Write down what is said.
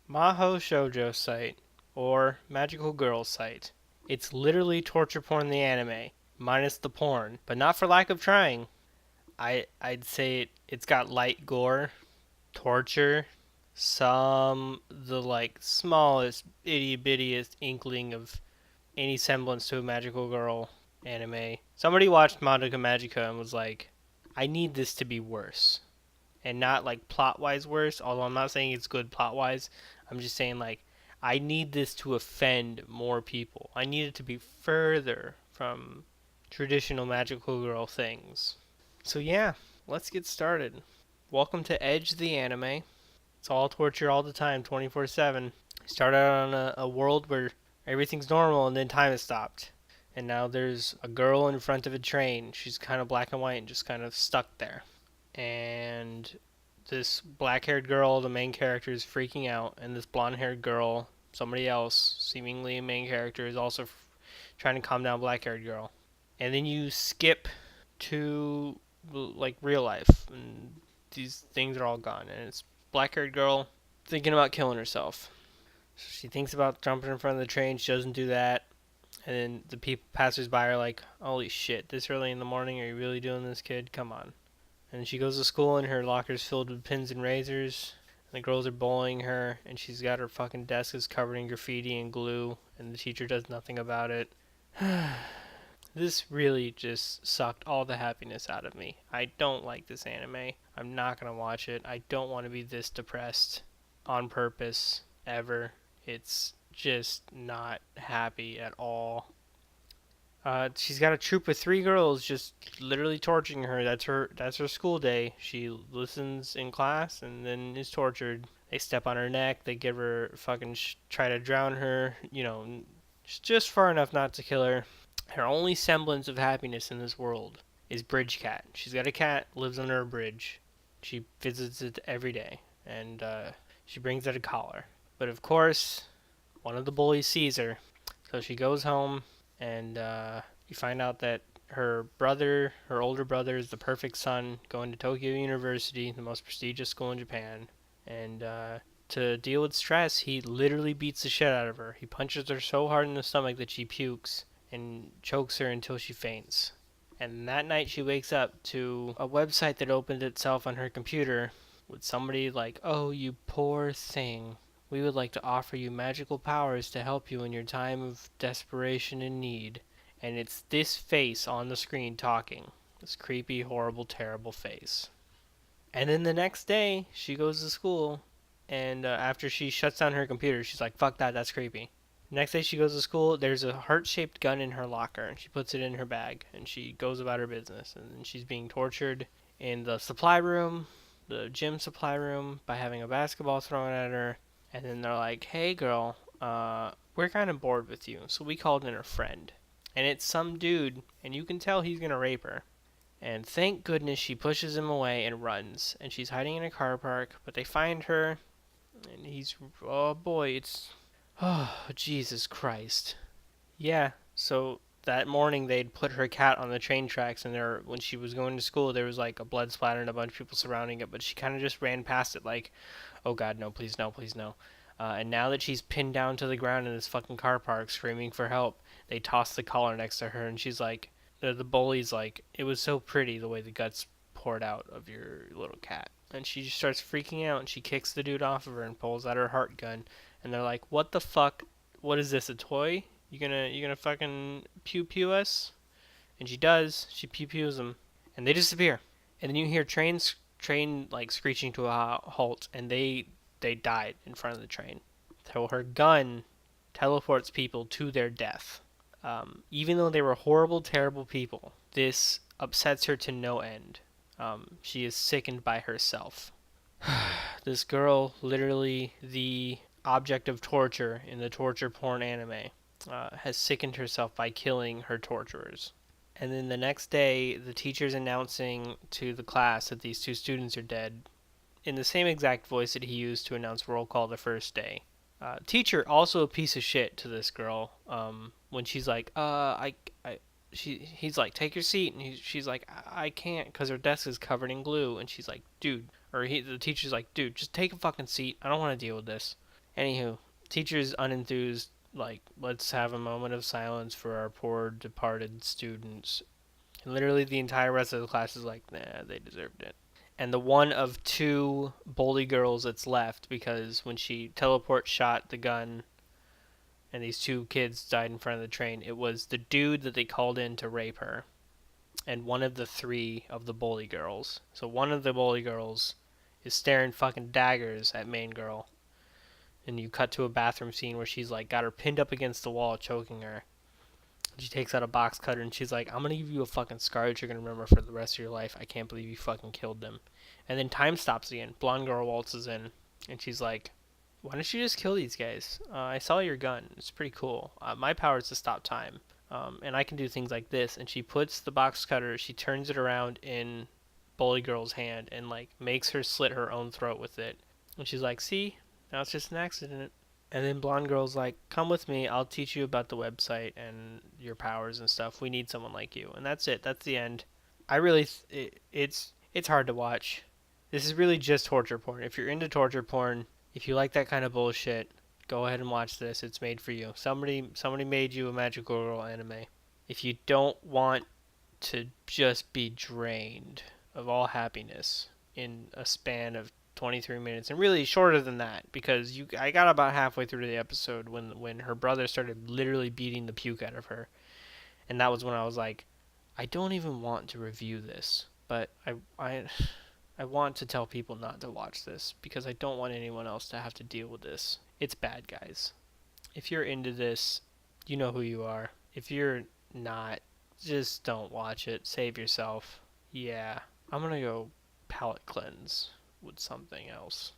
Mahou Shoujo site, or Magical Girl site. It's literally torture porn the anime, minus the porn, but not for lack of trying. I'd say it's got light gore, torture, some the like smallest itty bittiest inkling of any semblance to a magical girl anime. Somebody watched Madoka Magica and was like, I need this to be worse. And not like plot wise worse, although I'm not saying it's good plot wise. I'm just saying like I need this to offend more people. I need it to be further from traditional magical girl things. So yeah, let's get started. Welcome to Edge the Anime. It's all torture all the time, 24/7. Start out on a world where everything's normal and then time has stopped. And now there's a girl in front of a train. She's kind of black and white and just kind of stuck there. And this black-haired girl, the main character, is freaking out, and this blonde-haired girl, somebody else, seemingly a main character, is also trying to calm down black-haired girl. And then you skip to like real life, and these things are all gone, and it's black-haired girl thinking about killing herself. So she thinks about jumping in front of the train. She doesn't do that. And then the people passers-by are like, "Holy shit! This early in the morning? Are you really doing this, kid? Come on!" And she goes to school and her locker's filled with pins and razors. And the girls are bullying her, and she's got her fucking desk is covered in graffiti and glue, and the teacher does nothing about it. This really just sucked all the happiness out of me. I don't like this anime. I'm not gonna watch it. I don't want to be this depressed on purpose ever. It's just not happy at all. She's got a troop of three girls just literally torturing her. That's her school day. She listens in class and then is tortured. They step on her neck. They give her fucking try to drown her. Just far enough not to kill her. Her only semblance of happiness in this world is Bridge Cat. She's got a cat, lives under a bridge. She visits it every day, and she brings it a collar. But of course, one of the bullies sees her, so she goes home, and you find out that her older brother, is the perfect son, going to Tokyo University, the most prestigious school in Japan. And to deal with stress, he literally beats the shit out of her. He punches her so hard in the stomach that she pukes and chokes her until she faints. And that night she wakes up to a website that opened itself on her computer with somebody like, "Oh, you poor thing. We would like to offer you magical powers to help you in your time of desperation and need." And it's this face on the screen talking. This creepy, horrible, terrible face. And then the next day, she goes to school, and after she shuts down her computer, she's like, "Fuck that, that's creepy." Next day she goes to school, there's a heart-shaped gun in her locker, and she puts it in her bag, and she goes about her business. And then she's being tortured in the supply room, the gym supply room, by having a basketball thrown at her. And then they're like, "Hey girl, we're kind of bored with you, so we called in a friend." And it's some dude, and you can tell he's gonna rape her. And thank goodness she pushes him away and runs. And she's hiding in a car park, but they find her, and oh boy, oh, Jesus Christ. Yeah, so that morning they'd put her cat on the train tracks, and when she was going to school, there was like a blood splatter and a bunch of people surrounding it, but she kind of just ran past it like, "Oh God, no, please no, please no." And now that she's pinned down to the ground in this fucking car park screaming for help, they toss the collar next to her, and she's like, the bully's like, "It was so pretty the way the guts poured out of your little cat." And she just starts freaking out, and she kicks the dude off of her and pulls out her heart gun. And they're like, "What the fuck? What is this, a toy? You gonna fucking pew pew us?" And she does. She pew pews them, and they disappear. And then you hear train like screeching to a halt, and they died in front of the train. So her gun teleports people to their death. Even though they were horrible, terrible people, this upsets her to no end. She is sickened by herself. This girl, literally the object of torture in the torture porn anime, has sickened herself by killing her torturers. And then the next day, the teacher's announcing to the class that these two students are dead in the same exact voice that he used to announce roll call the first day. Teacher also a piece of shit to this girl. When she's like, he's like, "Take your seat," and she's like, "I can't," because her desk is covered in glue, and she's like, "Dude," the teacher's like, "Dude, just take a fucking seat. I don't want to deal with this." Anywho, teacher's unenthused, like, let's have a moment of silence for our poor departed students. And literally the entire rest of the class is like, nah, they deserved it. And the one of two bully girls that's left, because when she teleport shot the gun and these two kids died in front of the train, it was the dude that they called in to rape her and one of the three of the bully girls. So one of the bully girls is staring fucking daggers at main girl. And you cut to a bathroom scene where she's like got her pinned up against the wall, choking her. She takes out a box cutter and she's like, I'm gonna give you a fucking scar that you're gonna remember for the rest of your life. I can't believe you fucking killed them. And then time stops again. Blonde girl waltzes in and she's like, why don't you just kill these guys? I saw your gun. It's pretty cool. My power is to stop time. And I can do things like this. And she puts the box cutter, she turns it around in Bully Girl's hand and like makes her slit her own throat with it. And she's like, see, now it's just an accident. And then Blonde Girl's like, come with me. I'll teach you about the website and your powers and stuff. We need someone like you. And that's it. That's the end. I really, it's hard to watch. This is really just torture porn. If you're into torture porn, if you like that kind of bullshit, go ahead and watch this. It's made for you. Somebody made you a magical girl anime. If you don't want to just be drained of all happiness in a span of 23 minutes, and really shorter than that, because I got about halfway through the episode when her brother started literally beating the puke out of her, and that was when I was like, I don't even want to review this, but I want to tell people not to watch this because I don't want anyone else to have to deal with this. It's bad, guys. If you're into this, you know who you are. If you're not, just don't watch it. Save yourself. Yeah. I'm gonna go palate cleanse with something else.